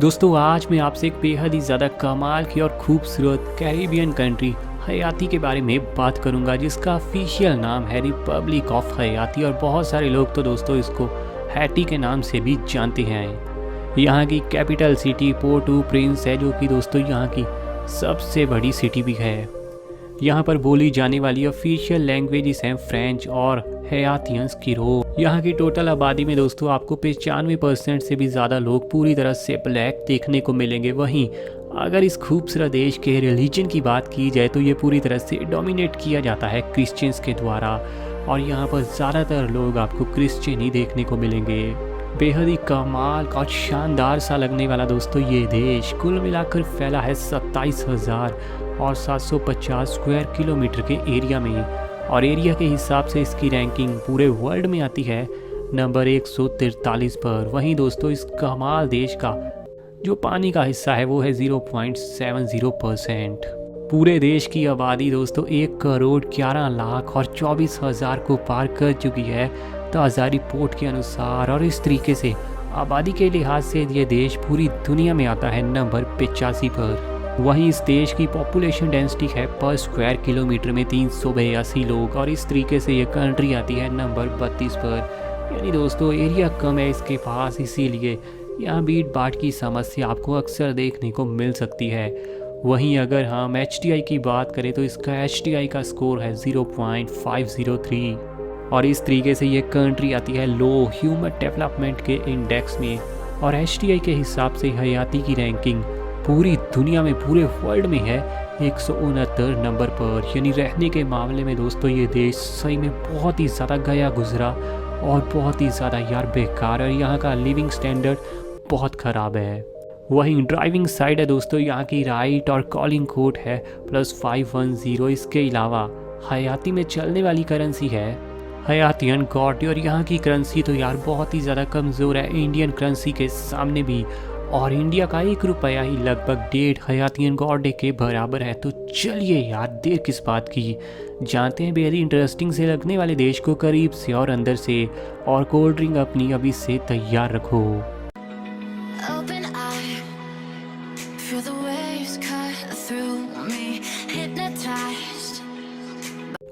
दोस्तों आज मैं आपसे एक बेहद ही ज़्यादा कमाल की और खूबसूरत कैरिबियन कंट्री हयाती के बारे में बात करूंगा, जिसका ऑफिशियल नाम है रिपब्लिक ऑफ हयाती और बहुत सारे लोग तो दोस्तों इसको हैटी के नाम से भी जानते हैं। यहाँ की कैपिटल सिटी पोर्ट ओ प्रिंस है, जो कि दोस्तों यहाँ की सबसे बड़ी सिटी भी है। यहाँ पर बोली जाने वाली ऑफिशियल लैंग्वेजेस हैं फ्रेंच और हयातियंस की रो। यहाँ की टोटल आबादी में दोस्तों आपको 95% से भी ज़्यादा लोग पूरी तरह से ब्लैक देखने को मिलेंगे। वहीं अगर इस खूबसूरत देश के रिलीजन की बात की जाए तो ये पूरी तरह से डोमिनेट किया जाता है क्रिश्चियंस के द्वारा, और यहाँ पर ज़्यादातर लोग आपको क्रिश्चियन ही देखने को मिलेंगे। बेहद ही कमाल और शानदार सा लगने वाला दोस्तों ये देश कुल मिलाकर फैला है 27,750 स्क्वायर किलोमीटर के एरिया में, और एरिया के हिसाब से इसकी रैंकिंग पूरे वर्ल्ड में आती है नंबर 143 पर। वहीं दोस्तों इस कमाल देश का जो पानी का हिस्सा है वो है 0.70%। पूरे देश की आबादी दोस्तों 1,11,24,000 को पार कर चुकी है ताज़ा रिपोर्ट के अनुसार, और इस तरीके से आबादी के लिहाज से ये देश पूरी दुनिया में आता है नंबर 85 पर। वहीं इस देश की पॉपुलेशन डेंसिटी है पर स्क्वायर किलोमीटर में 382 लोग, और इस तरीके से ये कंट्री आती है नंबर 32 पर। यानी दोस्तों एरिया कम है इसके पास, इसीलिए यहाँ भीड़ भाड़ की समस्या आपको अक्सर देखने को मिल सकती है। वहीं अगर हम HDI की बात करें तो इसका HDI का स्कोर है 0.503, और इस तरीके से ये कंट्री आती है लो ह्यूमन डेवलपमेंट के इंडेक्स में। और HDI के हिसाब से हयाती की रैंकिंग पूरी दुनिया में पूरे वर्ल्ड में है 169 नंबर पर। यानी रहने के मामले में दोस्तों ये देश सही में बहुत ही ज़्यादा गया गुजरा और बहुत ही ज़्यादा यार बेकार, और यहाँ का लिविंग स्टैंडर्ड बहुत ख़राब है। वहीं ड्राइविंग साइड है दोस्तों यहाँ की राइट, और कॉलिंग कोड है +510। इसके अलावा हयाती में चलने वाली करेंसी है हयातियन गॉड, और यहाँ की करेंसी तो यार बहुत ही ज़्यादा कमज़ोर है इंडियन करेंसी के सामने भी, और इंडिया का 1 रुपया ही लगभग 1.5 हयातियन गॉड के बराबर है। तो चलिए यार देर किस बात की, जानते हैं बेहद इंटरेस्टिंग से लगने वाले देश को करीब से और अंदर से, और कोल्ड ड्रिंक अपनी अभी से तैयार रखो। Open eye, feel the waves cut through me, hypnotized.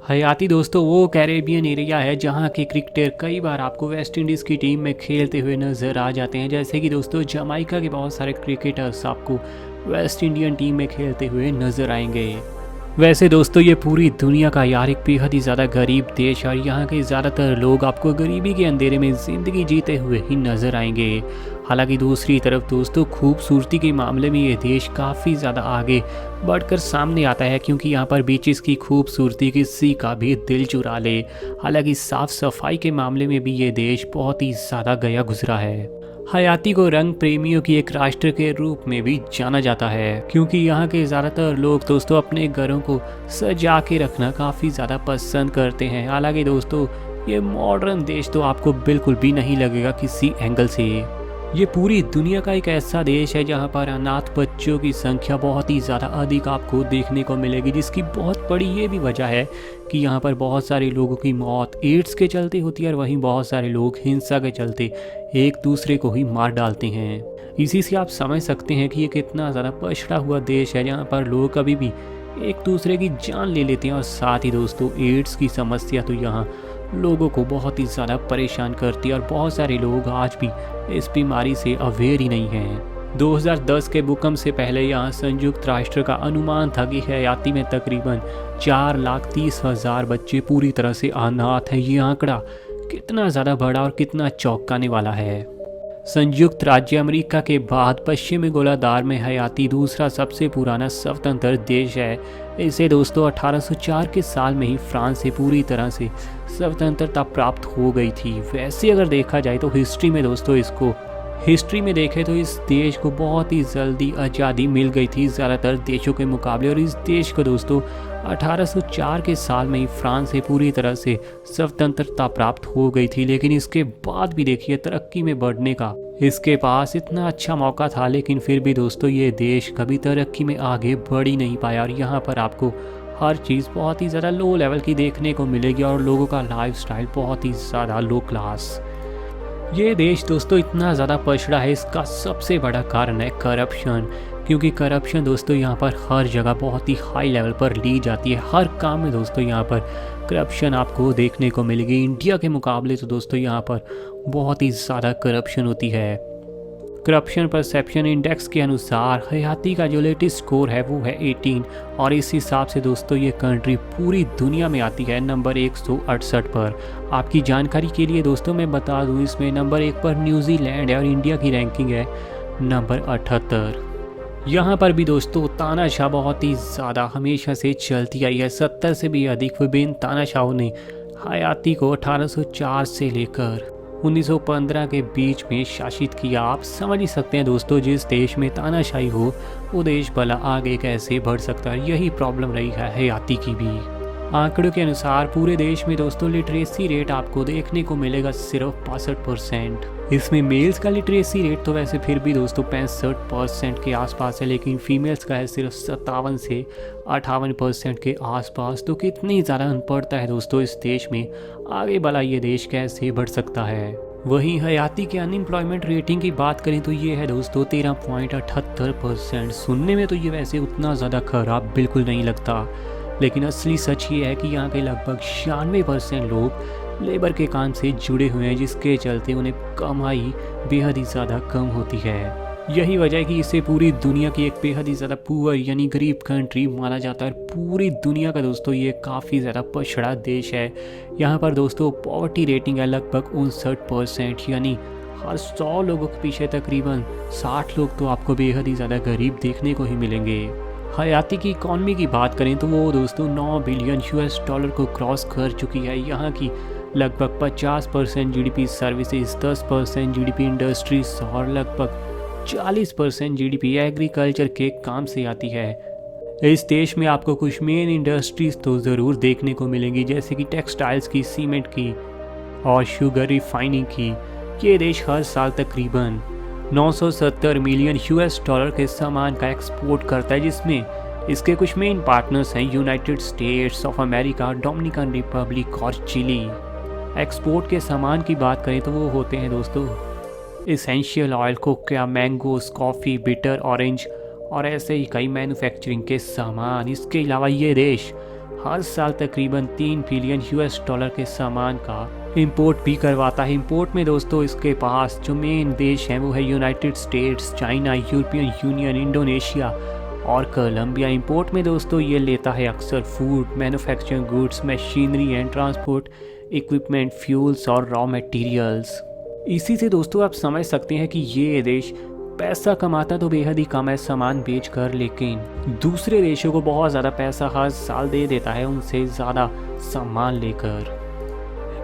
हयाती दोस्तों वो कैरेबियन एरिया है जहाँ के क्रिकेटर कई बार आपको वेस्ट इंडीज़ की टीम में खेलते हुए नज़र आ जाते हैं। जैसे कि दोस्तों जमाइका के बहुत सारे क्रिकेटर्स आपको वेस्ट इंडियन टीम में खेलते हुए नज़र आएंगे। वैसे दोस्तों ये पूरी दुनिया का यार एक बेहद ही ज़्यादा गरीब देश, और यहाँ के ज़्यादातर लोग आपको गरीबी के अंधेरे में ज़िंदगी जीते हुए ही नज़र आएंगे। हालांकि दूसरी तरफ दोस्तों खूबसूरती के मामले में ये देश काफ़ी ज़्यादा आगे बढ़कर सामने आता है, क्योंकि यहाँ पर बीचेस की खूबसूरती किसी का भी दिल चुरा ले। हालांकि साफ़ सफाई के मामले में भी ये देश बहुत ही ज़्यादा गया गुजरा है। हयाती को रंग प्रेमियों की एक राष्ट्र के रूप में भी जाना जाता है, क्योंकि यहाँ के ज़्यादातर लोग दोस्तों अपने घरों को सजा के रखना काफ़ी ज़्यादा पसंद करते हैं। हालांकि दोस्तों ये मॉडर्न देश तो आपको बिल्कुल भी नहीं लगेगा किसी एंगल से। ये पूरी दुनिया का एक ऐसा देश है जहाँ पर अनाथ बच्चों की संख्या बहुत ही ज़्यादा अधिक आपको देखने को मिलेगी, जिसकी बहुत बड़ी ये भी वजह है कि यहाँ पर बहुत सारे लोगों की मौत एड्स के चलते होती है, और वहीं बहुत सारे लोग हिंसा के चलते एक दूसरे को ही मार डालते हैं। इसी से आप समझ सकते हैं कि ये कितना ज़्यादा पछड़ा हुआ देश है, जहाँ पर लोग कभी भी एक दूसरे की जान ले लेते हैं। और साथ ही दोस्तों एड्स की समस्या तो यहाँ लोगों को बहुत ही ज़्यादा परेशान करती है, और बहुत सारे लोग आज भी इस बीमारी से अवेयर ही नहीं हैं। 2010 के भूकंप से पहले यहाँ संयुक्त राष्ट्र का अनुमान था कि हयाती में तकरीबन 4,30,000 बच्चे पूरी तरह से अनाथ हैं। ये आंकड़ा कितना ज़्यादा बड़ा और कितना चौंकाने वाला है। संयुक्त राज्य अमेरिका के बाद पश्चिमी गोलार्ध में हयाती दूसरा सबसे पुराना स्वतंत्र देश है। इसे दोस्तों 1804 के साल में ही फ्रांस से पूरी तरह से स्वतंत्रता प्राप्त हो गई थी। वैसे अगर देखा जाए तो हिस्ट्री में देखें तो इस देश को बहुत ही जल्दी आज़ादी मिल गई थी ज़्यादातर देशों के मुकाबले, और इस देश को दोस्तों 1804 के साल में ही फ्रांस से पूरी तरह से स्वतंत्रता प्राप्त हो गई थी। लेकिन इसके बाद भी देखिए तरक्की में बढ़ने का इसके पास इतना अच्छा मौका था, लेकिन फिर भी दोस्तों ये देश कभी तरक्की में आगे बढ़ ही नहीं पाया। और यहाँ पर आपको हर चीज़ बहुत ही ज़्यादा लो लेवल की देखने को मिलेगी, और लोगों का लाइफस्टाइल बहुत ही ज़्यादा लो क्लास। ये देश दोस्तों इतना ज़्यादा पछड़ा है, इसका सबसे बड़ा कारण है करप्शन। क्योंकि करप्शन दोस्तों यहाँ पर हर जगह बहुत ही हाई लेवल पर ली जाती है। हर काम में दोस्तों यहाँ पर करप्शन आपको देखने को मिलेगी। इंडिया के मुकाबले तो दोस्तों यहाँ पर बहुत ही ज़्यादा करप्शन होती है। करप्शन परसेप्शन इंडेक्स के अनुसार हयाती का जो लेटेस्ट स्कोर है वो है 18 और इस हिसाब से दोस्तों ये कंट्री पूरी दुनिया में आती है नंबर 168 पर। आपकी जानकारी के लिए दोस्तों मैं बता दूं, इसमें नंबर 1 पर न्यूजीलैंड है और इंडिया की रैंकिंग है नंबर 78। यहाँ पर भी दोस्तों तानाशाह बहुत ही ज़्यादा हमेशा से चलती आई है। 70 से भी अधिक विभिन्न तानाशाहों ने हयाती को 1804 से लेकर 1915 के बीच में शासित किया। आप समझ ही सकते हैं दोस्तों, जिस देश में तानाशाही हो वो देश भला आगे कैसे बढ़ सकता है। यही प्रॉब्लम रही है हयाती की भी। आंकड़ों के अनुसार पूरे देश में दोस्तों लिटरेसी रेट आपको देखने को मिलेगा सिर्फ 65%। इसमें मेल्स का लिटरेसी रेट तो वैसे फिर भी दोस्तों 65% के आसपास है, लेकिन फीमेल्स का है सिर्फ 57 से 58% के आसपास। तो कितनी ज़्यादा अनपढ़ता है दोस्तों इस देश में, आगे भला ये देश कैसे बढ़ सकता है। वहीं हयाती के अनएम्प्लॉयमेंट रेटिंग की बात करें तो ये है दोस्तों 13.78%। सुनने में तो ये वैसे उतना ज़्यादा खराब बिल्कुल नहीं लगता, लेकिन असली सच ये है कि यहाँ के लगभग 96% लोग लेबर के काम से जुड़े हुए हैं, जिसके चलते उन्हें कमाई बेहद ही ज़्यादा कम होती है। यही वजह है कि इसे पूरी दुनिया की एक बेहद ही ज़्यादा पुअर यानी गरीब कंट्री माना जाता है। पूरी दुनिया का दोस्तों ये काफ़ी ज़्यादा पछड़ा देश है। यहाँ पर दोस्तों पॉवर्टी रेटिंग है लगभग 59%, यानी हर 100 लोगों के पीछे तकरीबन 60 लोग तो आपको बेहद ही ज़्यादा गरीब देखने को ही मिलेंगे। हयाती की इकॉनमी की बात करें तो वो दोस्तों 9 बिलियन US डॉलर को क्रॉस कर चुकी है। यहाँ की लगभग 50% GDP सर्विसेज, 10% GDP इंडस्ट्रीज और लगभग 40% GDP एग्रीकल्चर के काम से आती है। इस देश में आपको कुछ मेन इंडस्ट्रीज तो ज़रूर देखने को मिलेंगी, जैसे कि टेक्सटाइल्स की, सीमेंट की और शुगर रिफाइनिंग की। ये देश हर साल तकरीबन 970 मिलियन US डॉलर के सामान का एक्सपोर्ट करता है, जिसमें इसके कुछ मेन पार्टनर्स हैं United states of America, Dominican Republic और चिली। एक्सपोर्ट के सामान की बात करें तो वो होते हैं दोस्तों essential oil, cocoa, mangoes, coffee, bitter, orange और ऐसे ही कई मैन्युफैक्चरिंग के सामान। इसके अलावा ये देश हर साल तकरीबन 3 बिलियन US डॉलर के सामान का इंपोर्ट भी करवाता है। इंपोर्ट में दोस्तों इसके पास जो मेन देश हैं वो है United states, China, European union, Indonesia और कोलंबिया। इंपोर्ट में दोस्तों ये लेता है अक्सर food, manufacturing goods, machinery and transport equipment, fuels और रॉ मटेरियल्स। इसी से दोस्तों आप समझ सकते हैं कि ये देश पैसा कमाता तो बेहद ही कम है सामान बेचकर, लेकिन दूसरे देशों को बहुत ज़्यादा पैसा हर साल दे देता है उनसे ज़्यादा सामान लेकर।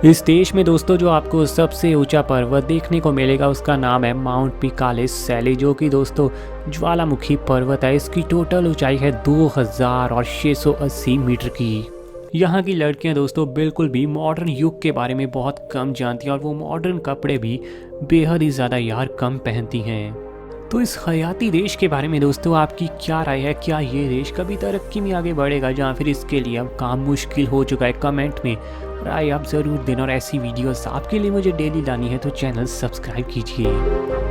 इस देश में दोस्तों जो आपको सबसे ऊंचा पर्वत देखने को मिलेगा उसका नाम है माउंट पिकालिस सैली, जो कि दोस्तों ज्वालामुखी पर्वत है। इसकी टोटल ऊंचाई है 2680 मीटर की। यहाँ की लड़कियाँ दोस्तों बिल्कुल भी मॉडर्न युग के बारे में बहुत कम जानती हैं और वो मॉडर्न कपड़े भी बेहद ही ज़्यादा यार कम पहनती हैं। तो इस हयाती देश के बारे में दोस्तों आपकी क्या राय है? क्या ये देश कभी तरक्की में आगे बढ़ेगा या फिर इसके लिए अब काम मुश्किल हो चुका है? कमेंट में राय आप ज़रूर देना और ऐसी वीडियोस आपके लिए मुझे डेली लानी है तो चैनल सब्सक्राइब कीजिए।